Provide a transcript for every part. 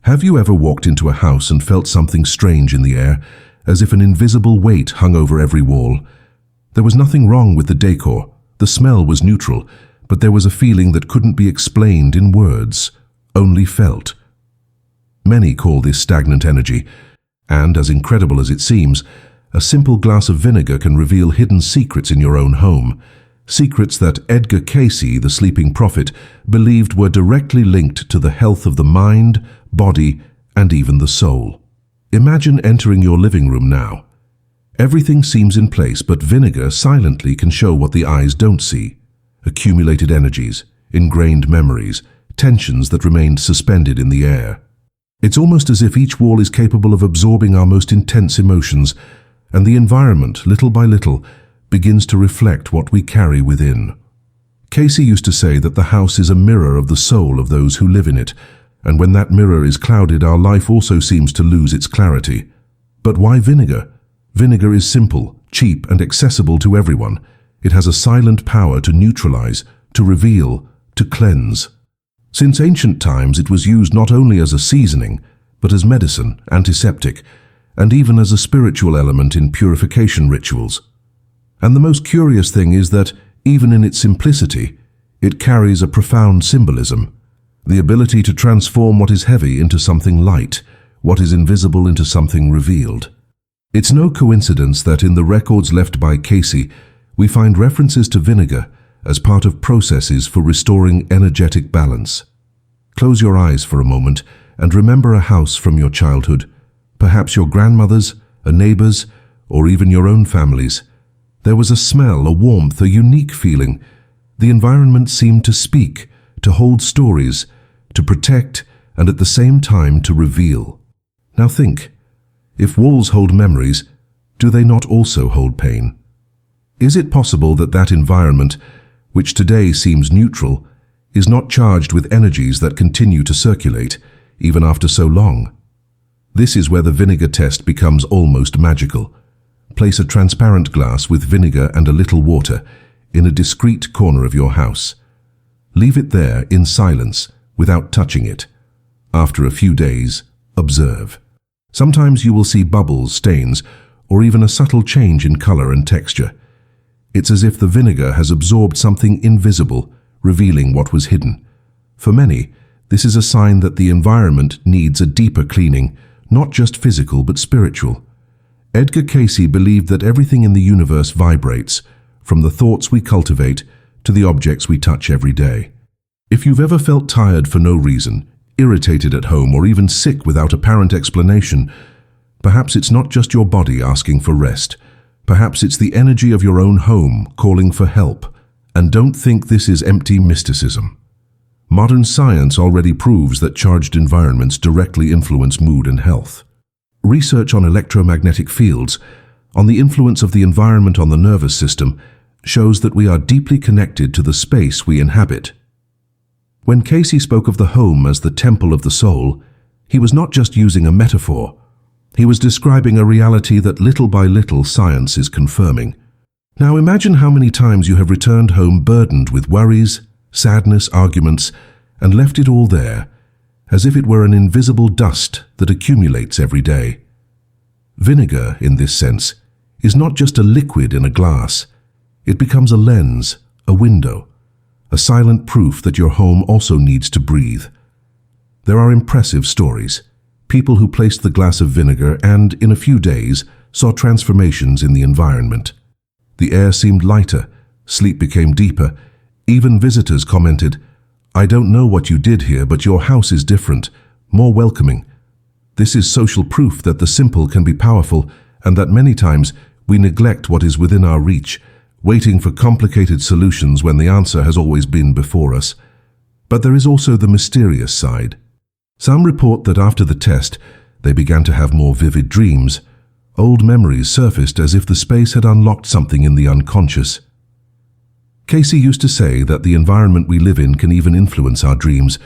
Have you ever walked into a house and felt something strange in the air, as if an invisible weight hung over every wall? There was nothing wrong with the decor, the smell was neutral, but there was a feeling that couldn't be explained in words, only felt. Many call this stagnant energy, and as incredible as it seems, a simple glass of vinegar can reveal hidden secrets in your own home. Secrets that Edgar Cayce, the sleeping prophet, believed were directly linked to the health of the mind, body, and even the soul. Imagine entering your living room now. Everything seems in place, but vinegar silently can show what the eyes don't see. Accumulated energies, ingrained memories, tensions that remained suspended in the air. It's almost as if each wall is capable of absorbing our most intense emotions, and the environment, little by little, begins to reflect what we carry within. Cayce used to say that the house is a mirror of the soul of those who live in it, and when that mirror is clouded, our life also seems to lose its clarity. But why vinegar? Vinegar is simple, cheap, and accessible to everyone. It has a silent power to neutralize, to reveal, to cleanse. Since ancient times, it was used not only as a seasoning, but as medicine, antiseptic, and even as a spiritual element in purification rituals. And the most curious thing is that, even in its simplicity, it carries a profound symbolism. The ability to transform what is heavy into something light, what is invisible into something revealed. It's no coincidence that in the records left by Cayce, we find references to vinegar as part of processes for restoring energetic balance. Close your eyes for a moment and remember a house from your childhood, perhaps your grandmother's, a neighbor's, or even your own family's. There was a smell, a warmth, a unique feeling. The environment seemed to speak, to hold stories, to protect, and at the same time to reveal. Now think, if walls hold memories, do they not also hold pain? Is it possible that that environment, which today seems neutral, is not charged with energies that continue to circulate, even after so long? This is where the vinegar test becomes almost magical. Place a transparent glass with vinegar and a little water in a discreet corner of your house. Leave it there in silence, without touching it. After a few days, observe. Sometimes you will see bubbles, stains, or even a subtle change in color and texture. It's as if the vinegar has absorbed something invisible, revealing what was hidden. For many, this is a sign that the environment needs a deeper cleaning, not just physical but spiritual. Edgar Cayce believed that everything in the universe vibrates, from the thoughts we cultivate to the objects we touch every day. If you've ever felt tired for no reason, irritated at home, or even sick without apparent explanation, perhaps it's not just your body asking for rest. Perhaps it's the energy of your own home calling for help. And don't think this is empty mysticism. Modern science already proves that charged environments directly influence mood and health. Research on electromagnetic fields, on the influence of the environment on the nervous system, shows that we are deeply connected to the space we inhabit. When Cayce spoke of the home as the temple of the soul, he was not just using a metaphor. He was describing a reality that little by little science is confirming. Now imagine how many times you have returned home burdened with worries, sadness, arguments, and left it all there, as if it were an invisible dust that accumulates every day. Vinegar, in this sense, is not just a liquid in a glass. It becomes a lens, a window, a silent proof that your home also needs to breathe. There are impressive stories. People who placed the glass of vinegar and, in a few days, saw transformations in the environment. The air seemed lighter, sleep became deeper. Even visitors commented, "I don't know what you did here, but your house is different, more welcoming." This is social proof that the simple can be powerful and that many times we neglect what is within our reach, waiting for complicated solutions when the answer has always been before us. But there is also the mysterious side. Some report that after the test, they began to have more vivid dreams. Old memories surfaced as if the space had unlocked something in the unconscious. Cayce used to say that the environment we live in can even influence our dreams,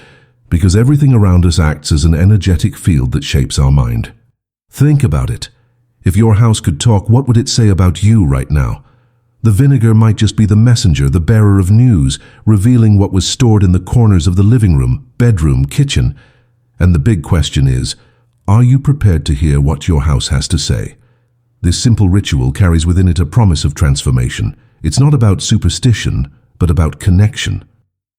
because everything around us acts as an energetic field that shapes our mind. Think about it. If your house could talk, what would it say about you right now? The vinegar might just be the messenger, the bearer of news, revealing what was stored in the corners of the living room, bedroom, kitchen. And the big question is, are you prepared to hear what your house has to say? This simple ritual carries within it a promise of transformation. It's not about superstition, but about connection.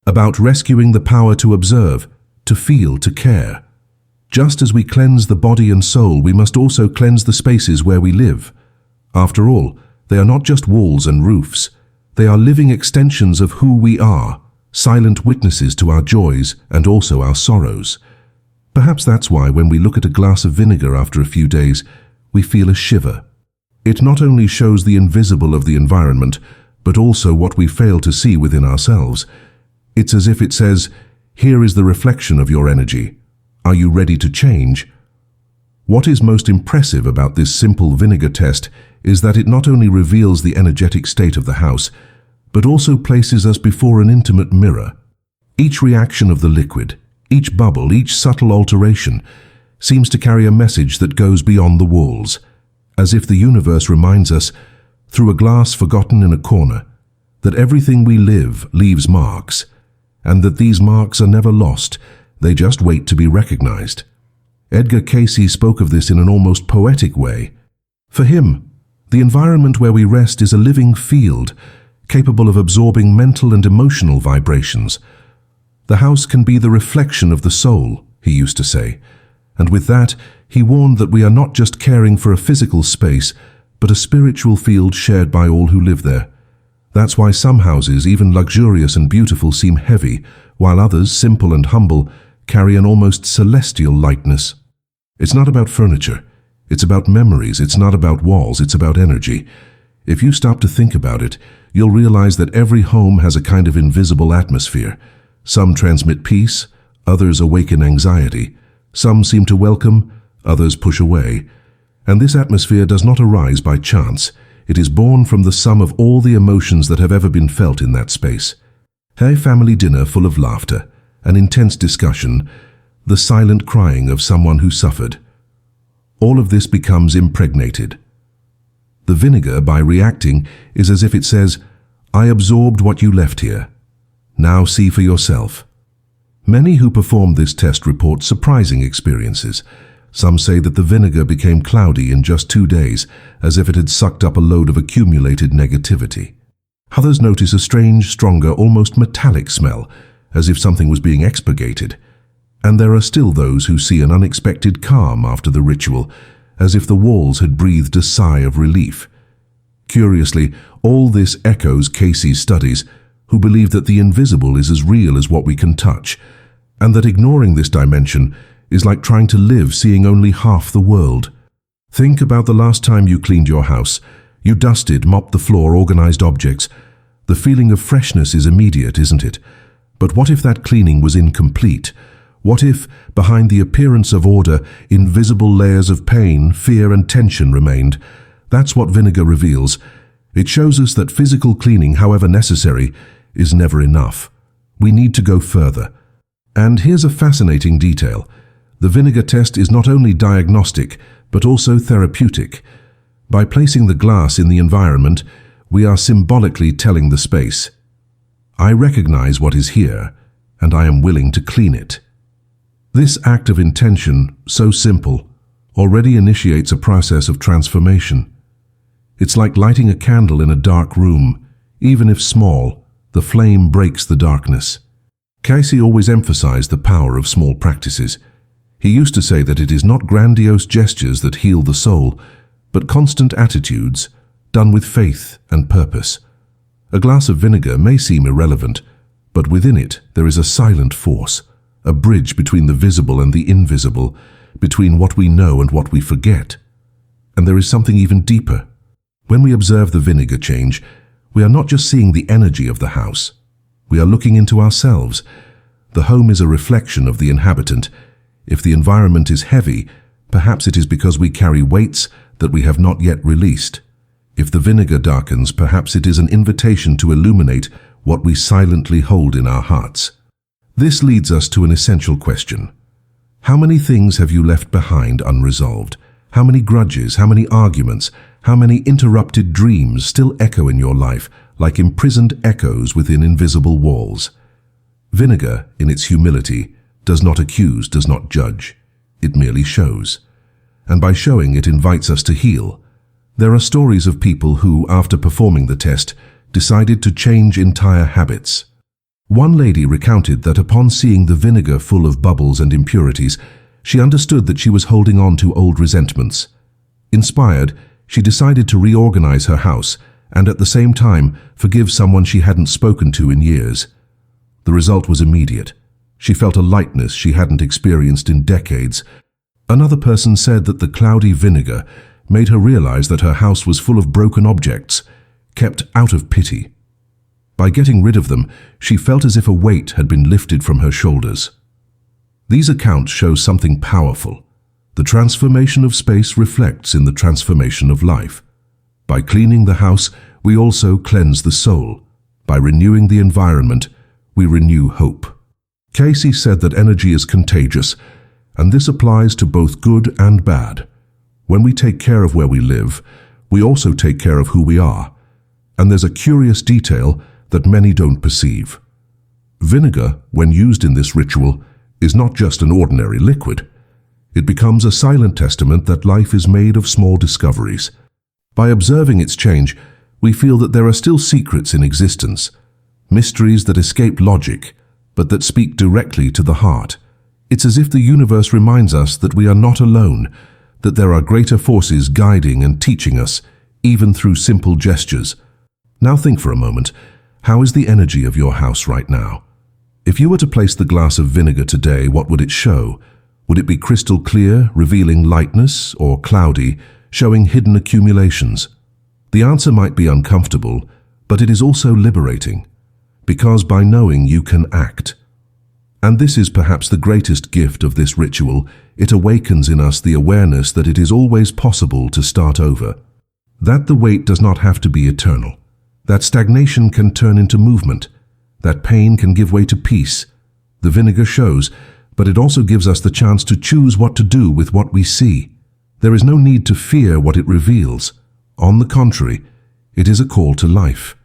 About rescuing the power to observe, to feel, to care. Just as we cleanse the body and soul, we must also cleanse the spaces where we live. After all, they are not just walls and roofs. They are living extensions of who we are, silent witnesses to our joys and also our sorrows. Perhaps that's why when we look at a glass of vinegar after a few days, we feel a shiver. It not only shows the invisible of the environment, but also what we fail to see within ourselves. It's as if it says, here is the reflection of your energy. Are you ready to change? What is most impressive about this simple vinegar test is that it not only reveals the energetic state of the house, but also places us before an intimate mirror. Each reaction of the liquid, each bubble, each subtle alteration seems to carry a message that goes beyond the walls, as if the universe reminds us, through a glass forgotten in a corner, that everything we live leaves marks, and that these marks are never lost, they just wait to be recognized. Edgar Cayce spoke of this in an almost poetic way. For him, the environment where we rest is a living field, capable of absorbing mental and emotional vibrations. The house can be the reflection of the soul, he used to say, and with that, he warned that we are not just caring for a physical space, but a spiritual field shared by all who live there. That's why some houses, even luxurious and beautiful, seem heavy, while others, simple and humble, carry an almost celestial lightness. It's not about furniture. It's about memories. It's not about walls. It's about energy. If you stop to think about it, you'll realize that every home has a kind of invisible atmosphere. Some transmit peace, others awaken anxiety. Some seem to welcome, others push away. And this atmosphere does not arise by chance. It is born from the sum of all the emotions that have ever been felt in that space. A family dinner full of laughter, an intense discussion, the silent crying of someone who suffered. All of this becomes impregnated. The vinegar, by reacting, is as if it says, I absorbed what you left here. Now see for yourself. Many who performed this test report surprising experiences. Some say that the vinegar became cloudy in just 2 days, as if it had sucked up a load of accumulated negativity. Others notice a strange, stronger, almost metallic smell, as if something was being expurgated. And there are still those who see an unexpected calm after the ritual, as if the walls had breathed a sigh of relief. Curiously, all this echoes Cayce's studies, who believe that the invisible is as real as what we can touch, and that ignoring this dimension is like trying to live seeing only half the world. Think about the last time you cleaned your house. You dusted, mopped the floor, organized objects. The feeling of freshness is immediate, isn't it? But what if that cleaning was incomplete? What if, behind the appearance of order, invisible layers of pain, fear, and tension remained? That's what vinegar reveals. It shows us that physical cleaning, however necessary, is never enough. We need to go further. And here's a fascinating detail. The vinegar test is not only diagnostic, but also therapeutic. By placing the glass in the environment, we are symbolically telling the space, I recognize what is here, and I am willing to clean it. This act of intention, so simple, already initiates a process of transformation. It's like lighting a candle in a dark room. Even if small, the flame breaks the darkness. Cayce always emphasized the power of small practices. He used to say that it is not grandiose gestures that heal the soul, but constant attitudes, done with faith and purpose. A glass of vinegar may seem irrelevant, but within it there is a silent force, a bridge between the visible and the invisible, between what we know and what we forget. And there is something even deeper. When we observe the vinegar change, we are not just seeing the energy of the house. We are looking into ourselves. The home is a reflection of the inhabitant. If the environment is heavy, perhaps it is because we carry weights that we have not yet released. If the vinegar darkens, perhaps it is an invitation to illuminate what we silently hold in our hearts. This leads us to an essential question. How many things have you left behind unresolved? How many grudges, how many arguments, how many interrupted dreams still echo in your life like imprisoned echoes within invisible walls? Vinegar, in its humility, does not accuse, does not judge. It merely shows. And by showing, it invites us to heal. There are stories of people who, after performing the test, decided to change entire habits. One lady recounted that upon seeing the vinegar full of bubbles and impurities, she understood that she was holding on to old resentments. Inspired, she decided to reorganize her house and at the same time forgive someone she hadn't spoken to in years. The result was immediate. She felt a lightness she hadn't experienced in decades. Another person said that the cloudy vinegar made her realize that her house was full of broken objects, kept out of pity. By getting rid of them, she felt as if a weight had been lifted from her shoulders. These accounts show something powerful. The transformation of space reflects in the transformation of life. By cleaning the house, we also cleanse the soul. By renewing the environment, we renew hope. Cayce said that energy is contagious, and this applies to both good and bad. When we take care of where we live, we also take care of who we are. And there's a curious detail that many don't perceive. Vinegar, when used in this ritual, is not just an ordinary liquid. It becomes a silent testament that life is made of small discoveries. By observing its change, we feel that there are still secrets in existence, mysteries that escape logic, but that speak directly to the heart. It's as if the universe reminds us that we are not alone, that there are greater forces guiding and teaching us, even through simple gestures. Now think for a moment, how is the energy of your house right now? If you were to place the glass of vinegar today, what would it show? Would it be crystal clear, revealing lightness, or cloudy, showing hidden accumulations? The answer might be uncomfortable, but it is also liberating, because by knowing you can act. And this is perhaps the greatest gift of this ritual. It awakens in us the awareness that it is always possible to start over, that the wait does not have to be eternal, that stagnation can turn into movement, that pain can give way to peace. The vinegar shows, but it also gives us the chance to choose what to do with what we see. There is no need to fear what it reveals. On the contrary, it is a call to life,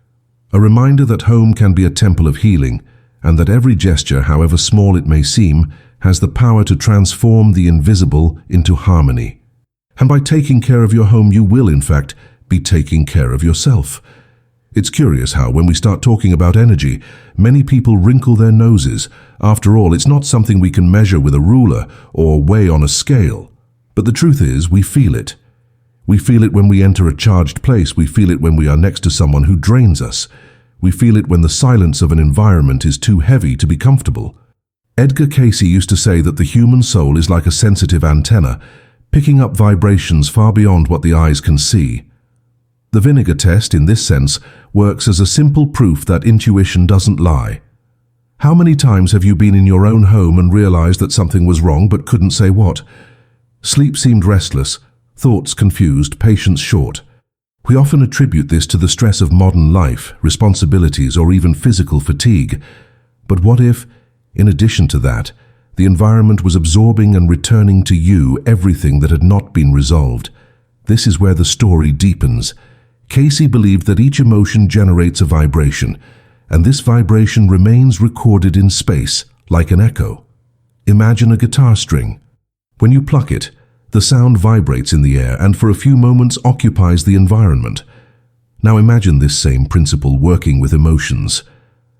a reminder that home can be a temple of healing, and that every gesture, however small it may seem, has the power to transform the invisible into harmony. And by taking care of your home, you will, in fact, be taking care of yourself. It's curious how, when we start talking about energy, many people wrinkle their noses. After all, it's not something we can measure with a ruler or weigh on a scale. But the truth is, we feel it. We feel it when we enter a charged place. We feel it when we are next to someone who drains us. We feel it when the silence of an environment is too heavy to be comfortable. Edgar Cayce used to say that the human soul is like a sensitive antenna, picking up vibrations far beyond what the eyes can see. The vinegar test, in this sense, works as a simple proof that intuition doesn't lie. How many times have you been in your own home and realized that something was wrong but couldn't say what? Sleep seemed restless, thoughts confused, patience short. We often attribute this to the stress of modern life, responsibilities, or even physical fatigue. But what if, in addition to that, the environment was absorbing and returning to you everything that had not been resolved? This is where the story deepens. Cayce believed that each emotion generates a vibration, and this vibration remains recorded in space, like an echo. Imagine a guitar string. When you pluck it, the sound vibrates in the air and for a few moments occupies the environment. Now imagine this same principle working with emotions.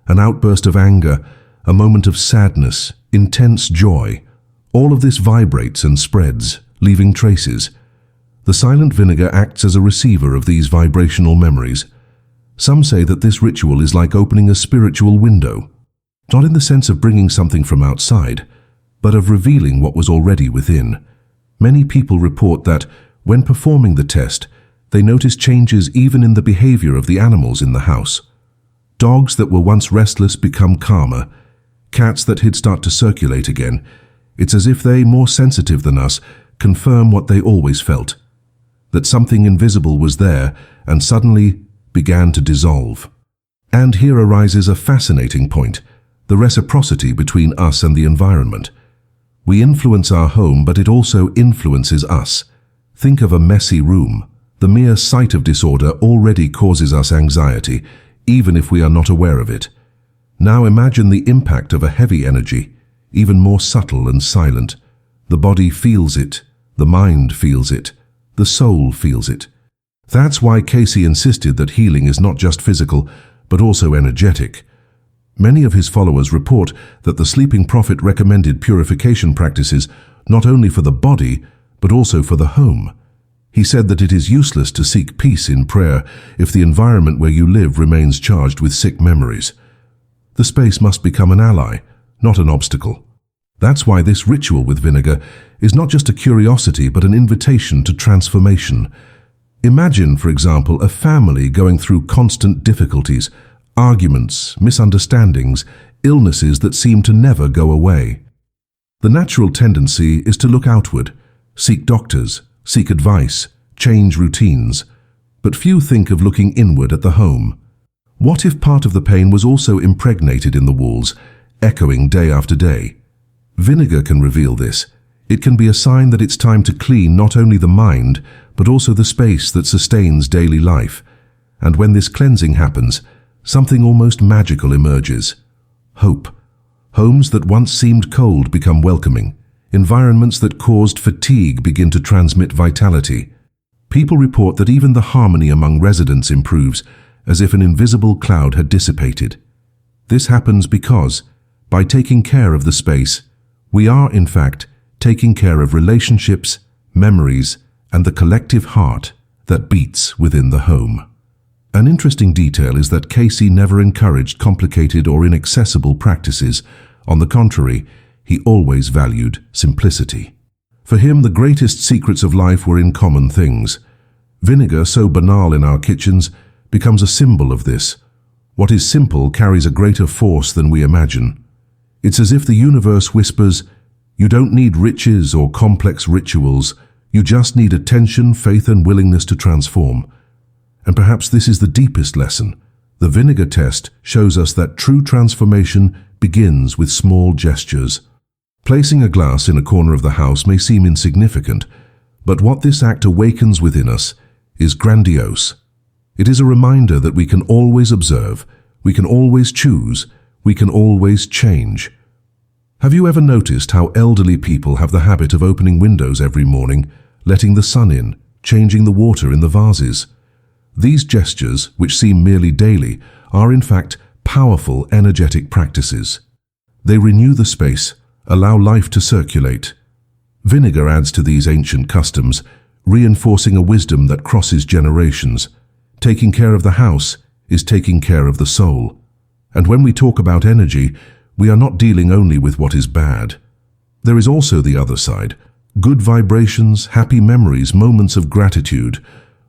An outburst of anger, a moment of sadness, intense joy. All of this vibrates and spreads, leaving traces. The silent vinegar acts as a receiver of these vibrational memories. Some say that this ritual is like opening a spiritual window, not in the sense of bringing something from outside, but of revealing what was already within. Many people report that, when performing the test, they notice changes even in the behavior of the animals in the house. Dogs that were once restless become calmer. Cats that had started to circulate again. It's as if they, more sensitive than us, confirm what they always felt. That something invisible was there and suddenly began to dissolve. And here arises a fascinating point, the reciprocity between us and the environment. We influence our home, but it also influences us. Think of a messy room. The mere sight of disorder already causes us anxiety, even if we are not aware of it. Now imagine the impact of a heavy energy. even more subtle and silent. The body feels it, the mind feels it, the soul feels it. That's why Cayce insisted that healing is not just physical, but also energetic. Many of his followers report that the sleeping prophet recommended purification practices not only for the body, but also for the home. He said that it is useless to seek peace in prayer if the environment where you live remains charged with sick memories. The space must become an ally, not an obstacle. That's why this ritual with vinegar is not just a curiosity but an invitation to transformation. Imagine, for example, a family going through constant difficulties, arguments, misunderstandings, illnesses that seem to never go away. The natural tendency is to look outward, seek doctors, seek advice, change routines. But few think of looking inward at the home. What if part of the pain was also impregnated in the walls, echoing day after day? Vinegar can reveal this. It can be a sign that it's time to clean not only the mind, but also the space that sustains daily life. And when this cleansing happens, something almost magical emerges. Hope. Homes that once seemed cold become welcoming. Environments that caused fatigue begin to transmit vitality. People report that even the harmony among residents improves, as if an invisible cloud had dissipated. This happens because, by taking care of the space, we are, in fact, taking care of relationships, memories, and the collective heart that beats within the home. An interesting detail is that Cayce never encouraged complicated or inaccessible practices. On the contrary, he always valued simplicity. For him, the greatest secrets of life were in common things. Vinegar, so banal in our kitchens, becomes a symbol of this. What is simple carries a greater force than we imagine. It's as if the universe whispers, "You don't need riches or complex rituals. You just need attention, faith, and willingness to transform." And perhaps this is the deepest lesson. The vinegar test shows us that true transformation begins with small gestures. Placing a glass in a corner of the house may seem insignificant, but what this act awakens within us is grandiose. It is a reminder that we can always observe, we can always choose, we can always change. Have you ever noticed how elderly people have the habit of opening windows every morning, letting the sun in, changing the water in the vases? These gestures, which seem merely daily, are in fact powerful energetic practices. They renew the space, allow life to circulate. Vinegar adds to these ancient customs, reinforcing a wisdom that crosses generations. Taking care of the house is taking care of the soul. And when we talk about energy, we are not dealing only with what is bad. There is also the other side. Good vibrations, happy memories, moments of gratitude.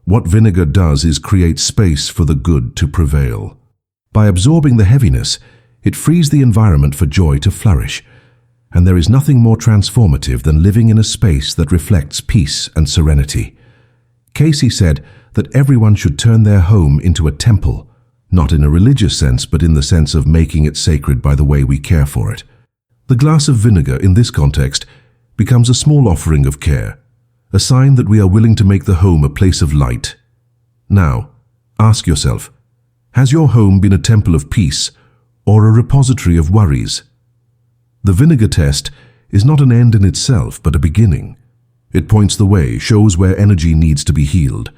What vinegar does is create space for the good to prevail. By absorbing the heaviness, it frees the environment for joy to flourish. And there is nothing more transformative than living in a space that reflects peace and serenity. Cayce said that everyone should turn their home into a temple, not in a religious sense, but in the sense of making it sacred by the way we care for it. The glass of vinegar in this context becomes a small offering of care, a sign that we are willing to make the home a place of light. Now, ask yourself, has your home been a temple of peace or a repository of worries? The vinegar test is not an end in itself, but a beginning. It points the way, shows where energy needs to be healed.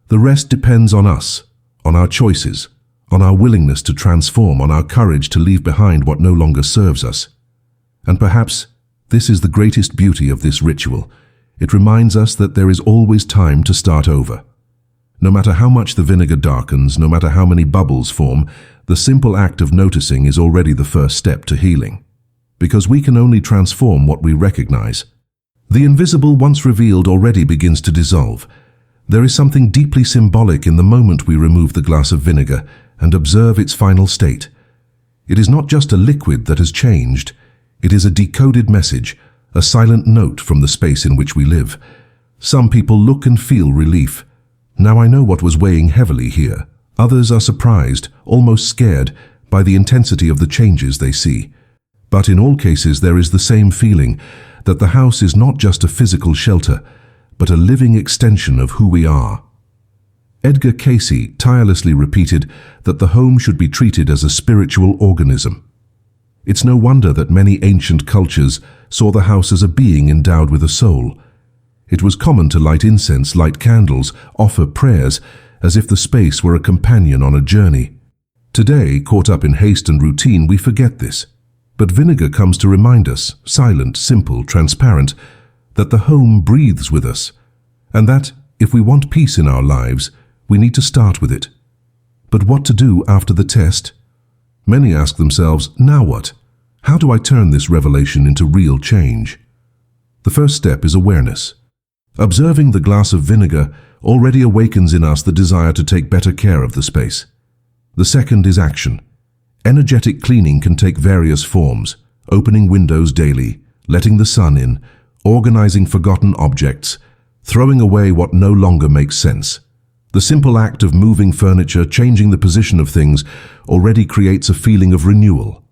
The rest depends on us, on our choices, on our willingness to transform, on our courage to leave behind what no longer serves us. And perhaps this is the greatest beauty of this ritual. It reminds us that there is always time to start over. No matter how much the vinegar darkens, no matter how many bubbles form, the simple act of noticing is already the first step to healing. Because we can only transform what we recognize. The invisible, once revealed, already begins to dissolve. There is something deeply symbolic in the moment we remove the glass of vinegar and observe its final state. It is not just a liquid that has changed. It is a decoded message, a silent note from the space in which we live. Some people look and feel relief. Now I know what was weighing heavily here. Others are surprised, almost scared, by the intensity of the changes they see. But in all cases there is the same feeling, that the house is not just a physical shelter, but a living extension of who we are. Edgar Cayce tirelessly repeated that the home should be treated as a spiritual organism. It's no wonder that many ancient cultures saw the house as a being endowed with a soul. It was common to light incense, light candles, offer prayers, as if the space were a companion on a journey. Today, caught up in haste and routine, we forget this. But vinegar comes to remind us, silent, simple, transparent, that the home breathes with us, and that, if we want peace in our lives, we need to start with it. But what to do after the test? Many ask themselves, now what? How do I turn this revelation into real change? The first step is awareness. Observing the glass of vinegar already awakens in us the desire to take better care of the space. The second is action. Energetic cleaning can take various forms: opening windows daily, letting the sun in, organizing forgotten objects, throwing away what no longer makes sense. The simple act of moving furniture, changing the position of things, already creates a feeling of renewal.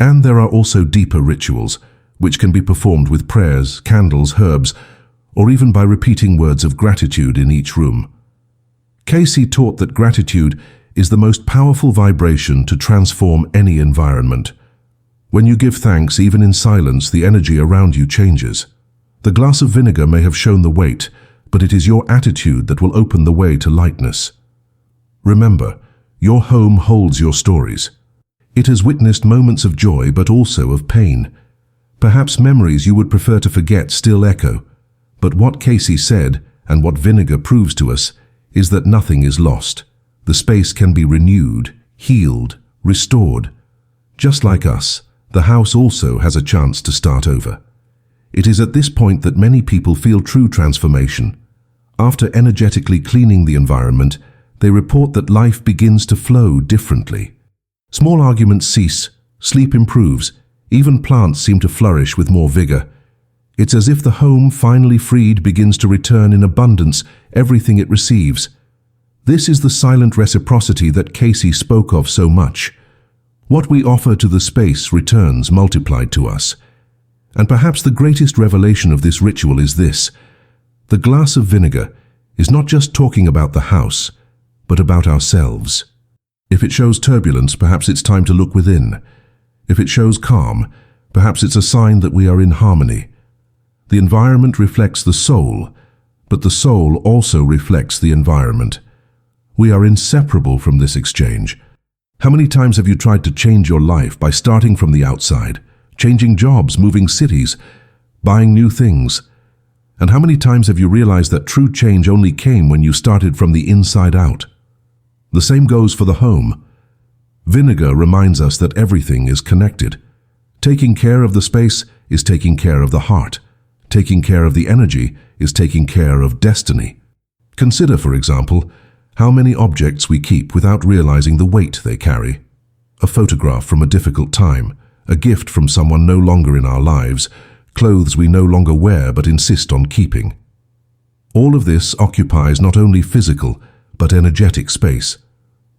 And there are also deeper rituals, which can be performed with prayers, candles, herbs, or even by repeating words of gratitude in each room. Cayce taught that gratitude is the most powerful vibration to transform any environment. When you give thanks, even in silence, the energy around you changes. The glass of vinegar may have shown the weight, but it is your attitude that will open the way to lightness. Remember, your home holds your stories. It has witnessed moments of joy, but also of pain. Perhaps memories you would prefer to forget still echo. But what Cayce said, and what vinegar proves to us, is that nothing is lost. The space can be renewed, healed, restored. Just like us, the house also has a chance to start over. It is at this point that many people feel true transformation. After energetically cleaning the environment, they report that life begins to flow differently. Small arguments cease, sleep improves, even plants seem to flourish with more vigor. It's as if the home, finally freed, begins to return in abundance everything it receives. This is the silent reciprocity that Cayce spoke of so much. What we offer to the space returns multiplied to us. And perhaps the greatest revelation of this ritual is this: the glass of vinegar is not just talking about the house, but about ourselves. If it shows turbulence, perhaps it's time to look within. If it shows calm, perhaps it's a sign that we are in harmony. The environment reflects the soul, but the soul also reflects the environment. We are inseparable from this exchange. How many times have you tried to change your life by starting from the outside, changing jobs, moving cities, buying new things? And how many times have you realized that true change only came when you started from the inside out? The same goes for the home. Vinegar reminds us that everything is connected. Taking care of the space is taking care of the heart. Taking care of the energy is taking care of destiny. Consider, for example, how many objects we keep without realizing the weight they carry. A photograph from a difficult time, a gift from someone no longer in our lives, clothes we no longer wear but insist on keeping. All of this occupies not only physical, but energetic space.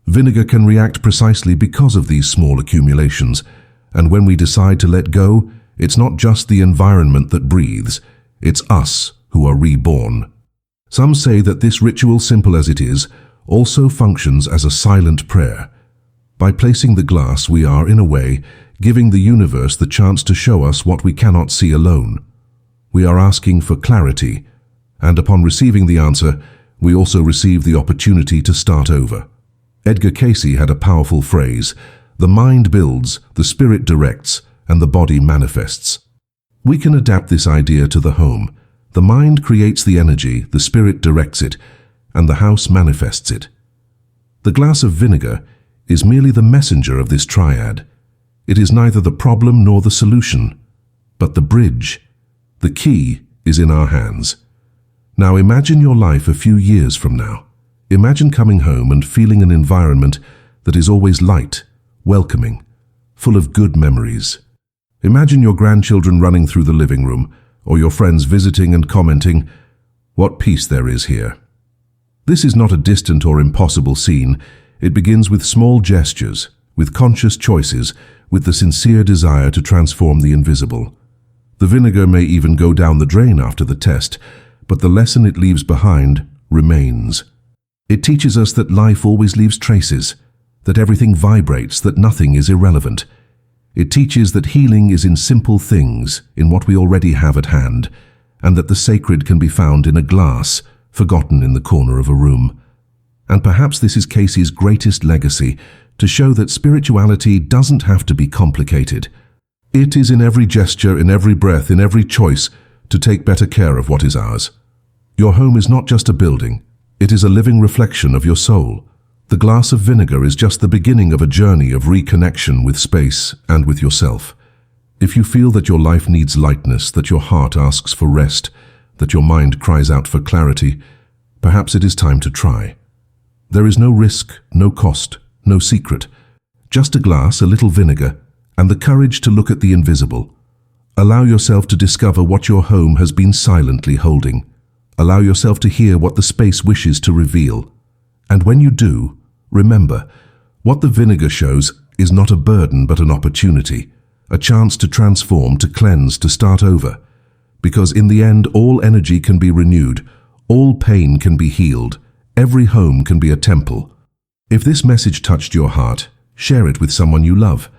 Vinegar can react precisely because of these small accumulations, and when we decide to let go, it's not just the environment that breathes, it's us who are reborn. Some say that this ritual, simple as it is, also functions as a silent prayer. By placing the glass, we are, in a way, giving the universe the chance to show us what we cannot see alone. We are asking for clarity, and upon receiving the answer, we also receive the opportunity to start over. Edgar Cayce had a powerful phrase: "The mind builds, the spirit directs, and the body manifests." We can adapt this idea to the home. The mind creates the energy, the spirit directs it, and the house manifests it. The glass of vinegar is merely the messenger of this triad. It is neither the problem nor the solution, but the bridge. The key is in our hands. Now imagine your life a few years from now. Imagine coming home and feeling an environment that is always light, welcoming, full of good memories. Imagine your grandchildren running through the living room, or your friends visiting and commenting, "What peace there is here." This is not a distant or impossible scene. It begins with small gestures, with conscious choices, with the sincere desire to transform the invisible. The vinegar may even go down the drain after the test, but the lesson it leaves behind remains. It teaches us that life always leaves traces, that everything vibrates, that nothing is irrelevant. It teaches that healing is in simple things, in what we already have at hand, and that the sacred can be found in a glass, forgotten in the corner of a room. And perhaps this is Cayce's greatest legacy, to show that spirituality doesn't have to be complicated. It is in every gesture, in every breath, in every choice, to take better care of what is ours. Your home is not just a building, it is a living reflection of your soul. The glass of vinegar is just the beginning of a journey of reconnection with space and with yourself. If you feel that your life needs lightness, that your heart asks for rest, that your mind cries out for clarity, perhaps it is time to try. There is no risk, no cost, no secret. Just a glass, a little vinegar, and the courage to look at the invisible. Allow yourself to discover what your home has been silently holding. Allow yourself to hear what the space wishes to reveal. And when you do, remember, what the vinegar shows is not a burden but an opportunity, a chance to transform, to cleanse, to start over. Because in the end, all energy can be renewed, all pain can be healed, every home can be a temple. If this message touched your heart, share it with someone you love.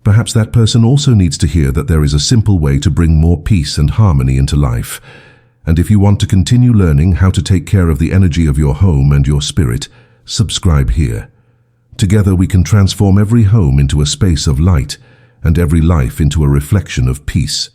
Perhaps that person also needs to hear that there is a simple way to bring more peace and harmony into life. And if you want to continue learning how to take care of the energy of your home and your spirit, subscribe here. Together we can transform every home into a space of light and every life into a reflection of peace.